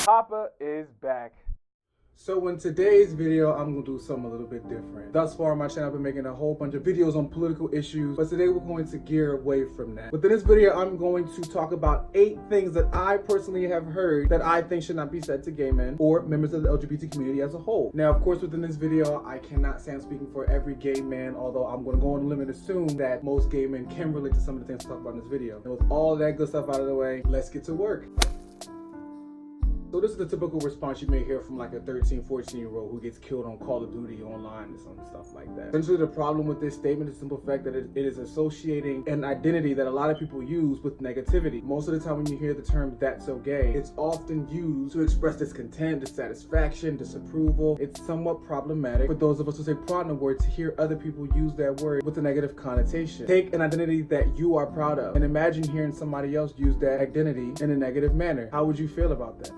Papa is back. So in today's video, I'm gonna do something a little bit different. Thus far on my channel, I've been making a whole bunch of videos on political issues, but today we're going to gear away from that. Within this video, I'm going to talk about 8 things that I personally have heard that I think should not be said to gay men or members of the LGBT community as a whole. Now, of course, within this video, I cannot say I'm speaking for every gay man, although I'm gonna go on a limb and assume that most gay men can relate to some of the things I talk about in this video. And with all that good stuff out of the way, let's get to work. So this is the typical response you may hear from like a 13, 14-year-old who gets killed on Call of Duty online and some stuff like that. Essentially, the problem with this statement is the simple fact that it is associating an identity that a lot of people use with negativity. Most of the time when you hear the term "that's so gay," it's often used to express discontent, dissatisfaction, disapproval. It's somewhat problematic for those of us who take pride in the word to hear other people use that word with a negative connotation. Take an identity that you are proud of and imagine hearing somebody else use that identity in a negative manner. How would you feel about that?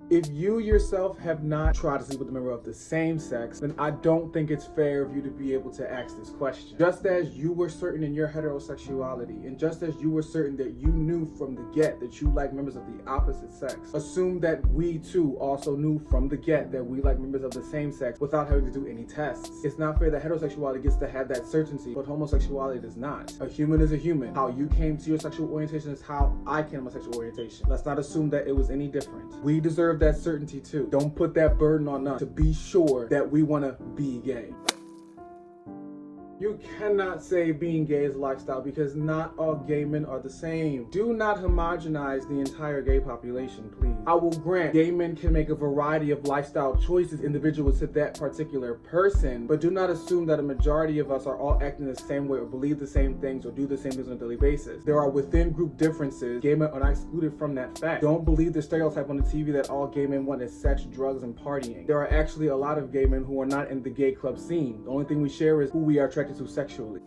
If you yourself have not tried to sleep with a member of the same sex, then I don't think it's fair of you to be able to ask this question. Just as you were certain in your heterosexuality, and just as you were certain that you knew from the get that you like members of the opposite sex, assume that we too also knew from the get that we like members of the same sex without having to do any tests. It's not fair that heterosexuality gets to have that certainty, but homosexuality does not. A human is a human. How you came to your sexual orientation is how I came to my sexual orientation. Let's not assume that it was any different. We deserve that certainty too. Don't put that burden on us to be sure that we want to be gay. You cannot say being gay is a lifestyle because not all gay men are the same. Do not homogenize the entire gay population, please. I will grant gay men can make a variety of lifestyle choices individual to that particular person, but do not assume that a majority of us are all acting the same way or believe the same things or do the same things on a daily basis. There are within group differences. Gay men are not excluded from that fact. Don't believe the stereotype on the TV that all gay men want is sex, drugs, and partying. There are actually a lot of gay men who are not in the gay club scene. The only thing we share is who we are attracted to sexually.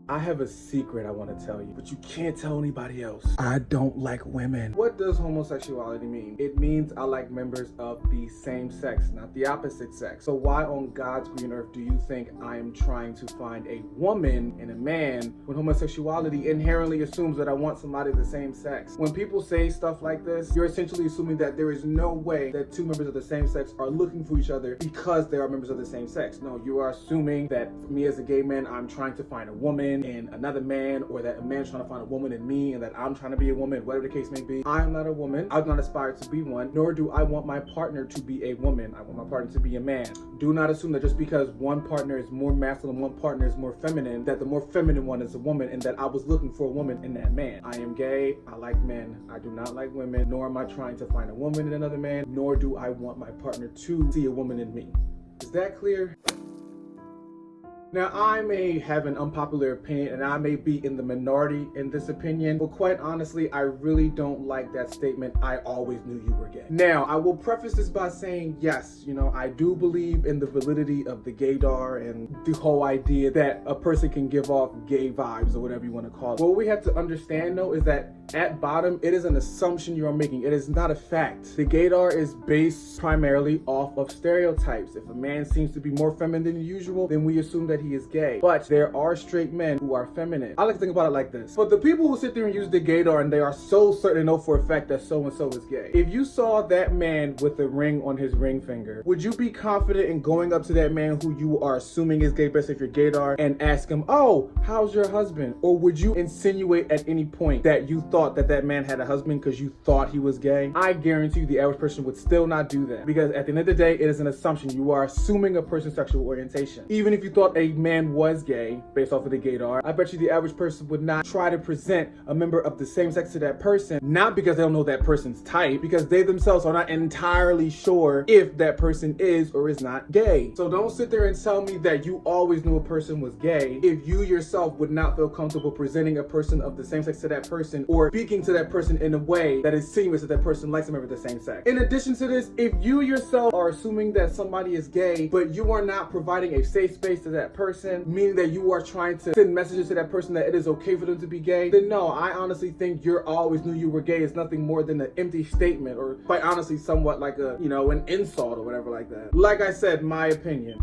I have a secret I want to tell you, but you can't tell anybody else. I don't like women. What does homosexuality mean? It means I like members of the same sex, not the opposite sex. So why on God's green earth do you think I am trying to find a woman and a man when homosexuality inherently assumes that I want somebody of the same sex? When people say stuff like this, you're essentially assuming that there is no way that two members of the same sex are looking for each other because they are members of the same sex. No, you are assuming that for me as a gay man, I'm trying to find a woman in another man, or that a man's trying to find a woman in me, and that I'm trying to be a woman, whatever the case may be. I am not a woman. I do not aspire to be one, nor do I want my partner to be a woman. I want my partner to be a man. Do not assume that just because one partner is more masculine, one partner is more feminine, that the more feminine one is a woman, and that I was looking for a woman in that man. I am gay. I like men. I do not like women, nor am I trying to find a woman in another man, nor do I want my partner to see a woman in me. Is that clear? Now, I may have an unpopular opinion and I may be in the minority in this opinion, but quite honestly, I really don't like that statement, "I always knew you were gay." Now, I will preface this by saying, yes, I do believe in the validity of the gaydar and the whole idea that a person can give off gay vibes or whatever you want to call it. What we have to understand though is that at bottom, it is an assumption you are making. It is not a fact. The gaydar is based primarily off of stereotypes. If a man seems to be more feminine than usual, then we assume that he is gay. But there are straight men who are feminine. I like to think about it like this. For the people who sit there and use the gaydar and they are so certain to know for a fact that so-and-so is gay, if you saw that man with a ring on his ring finger, would you be confident in going up to that man who you are assuming is gay, best if you're gaydar, and ask him, "Oh, how's your husband?" Or would you insinuate at any point that you thought that that man had a husband because you thought he was gay? I guarantee you the average person would still not do that, because at the end of the day, it is an assumption. You are assuming a person's sexual orientation. Even if you thought a man was gay based off of the gaydar, I bet you the average person would not try to present a member of the same sex to that person, not because they don't know that person's type, because they themselves are not entirely sure if that person is or is not gay. So don't sit there and tell me that you always knew a person was gay if you yourself would not feel comfortable presenting a person of the same sex to that person, or speaking to that person in a way that insinuates that that person likes a member of the same sex. In addition to this, if you yourself are assuming that somebody is gay, but you are not providing a safe space to that person, meaning that you are trying to send messages to that person that it is okay for them to be gay, then no, I honestly think "you're always knew you were gay" is nothing more than an empty statement, or quite honestly somewhat like a, an insult or whatever like that. Like I said, my opinion.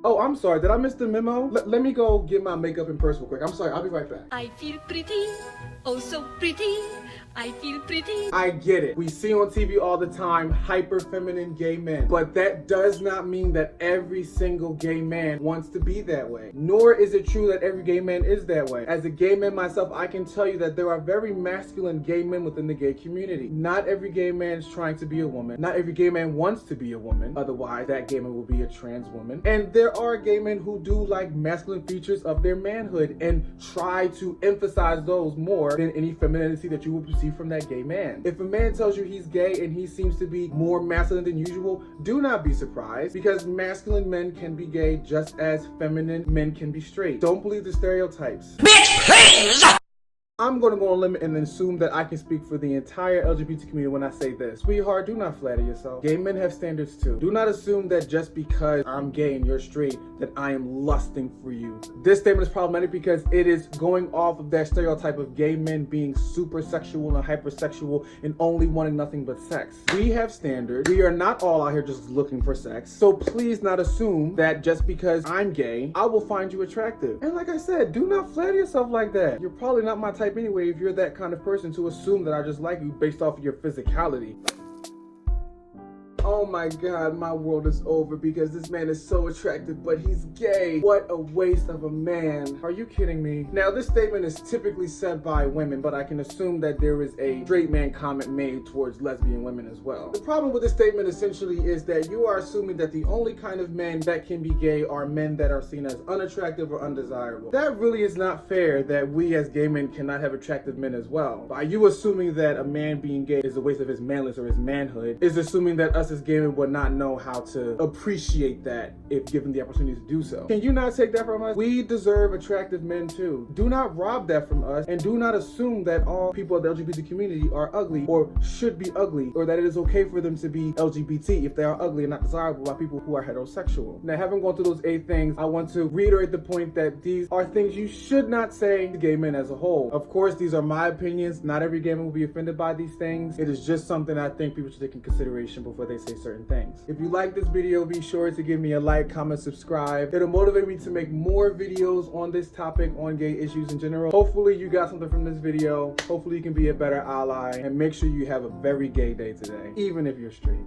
Oh, I'm sorry. Did I miss the memo? Let me go get my makeup in person real quick. I'm sorry. I'll be right back. I feel pretty, oh so pretty. I feel pretty. I get it. We see on TV all the time hyper feminine gay men, but that does not mean that every single gay man wants to be that way. Nor is it true that every gay man is that way. As a gay man myself, I can tell you that there are very masculine gay men within the gay community. Not every gay man is trying to be a woman. Not every gay man wants to be a woman. Otherwise, that gay man will be a trans woman. And there are gay men who do like masculine features of their manhood and try to emphasize those more than any femininity that you will receive from that gay man. If a man tells you he's gay and he seems to be more masculine than usual, do not be surprised, because masculine men can be gay just as feminine men can be straight. Don't believe the stereotypes. Bitch, please! I'm going to go on a limit and assume that I can speak for the entire LGBT community when I say this. Sweetheart, do not flatter yourself. Gay men have standards too. Do not assume that just because I'm gay and you're straight that I am lusting for you. This statement is problematic because it is going off of that stereotype of gay men being super sexual and hypersexual and only wanting nothing but sex. We have standards. We are not all out here just looking for sex. So please not assume that just because I'm gay, I will find you attractive. And like I said, do not flatter yourself like that. You're probably not my type anyway if you're that kind of person to assume that I just like you based off of your physicality. Oh my God, my world is over because this man is so attractive, but he's gay. What a waste of a man. Are you kidding me? Now, this statement is typically said by women, but I can assume that there is a straight man comment made towards lesbian women as well. The problem with this statement essentially is that you are assuming that the only kind of men that can be gay are men that are seen as unattractive or undesirable. That really is not fair that we as gay men cannot have attractive men as well. By you assuming that a man being gay is a waste of his manliness or his manhood is assuming that us as gay men would not know how to appreciate that if given the opportunity to do so. Can you not take that from us? We deserve attractive men too. Do not rob that from us, and do not assume that all people of the LGBT community are ugly or should be ugly, or that it is okay for them to be LGBT if they are ugly and not desirable by people who are heterosexual. Now, having gone through those 8 things, I want to reiterate the point that these are things you should not say to gay men as a whole. Of course, these are my opinions. Not every gay man will be offended by these things. It is just something I think people should take in consideration before they say certain things. If you like this video, be sure to give me a like, comment, subscribe. It'll motivate me to make more videos on this topic, on gay issues in general. Hopefully you got something from this video. Hopefully you can be a better ally, and make sure you have a very gay day today, even if you're straight.